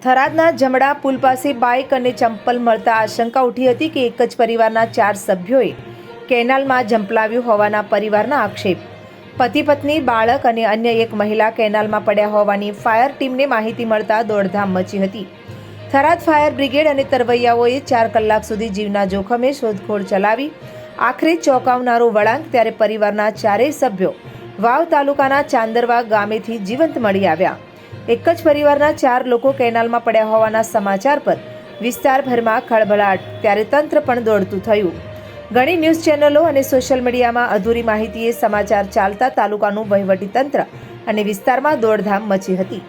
થરાદના જમડા પુલ પાસે બાઇક અને ચંપલ મળતા આશંકા ઉઠી હતી કે એક જ પરિવારના 4 સભ્યોએ કેનાલમાં ઝંપલાવ્યું હોવાના પરિવારના આક્ષેપ. પતિ પત્ની, બાળક અને અન્ય એક મહિલા કેનાલમાં પડ્યા હોવાની ફાયર ટીમને માહિતી મળતા દોડધામ મચી હતી. થરાદ ફાયર બ્રિગેડ અને તરવૈયાઓએ 4 કલાક સુધી જીવના જોખમે શોધખોળ ચલાવી આખરે ચોંકાવનારો વળાંક. ત્યારે પરિવારના 4 સભ્યો વાવ તાલુકાના ચાંદરવા ગામેથી જીવંત મળી આવ્યા. એક જ પરિવારના 4 લોકો કેનાલમાં પડ્યા હોવાના સમાચાર પર વિસ્તારભરમાં ખળભળાટ. ત્યારે તંત્ર પણ દોડતું થયું. ઘણી ન્યૂઝ ચેનલો અને સોશિયલ મીડિયામાં અધૂરી માહિતીએ સમાચાર ચાલતા તાલુકાનું વહીવટી તંત્ર અને વિસ્તારમાં દોડધામ મચી હતી.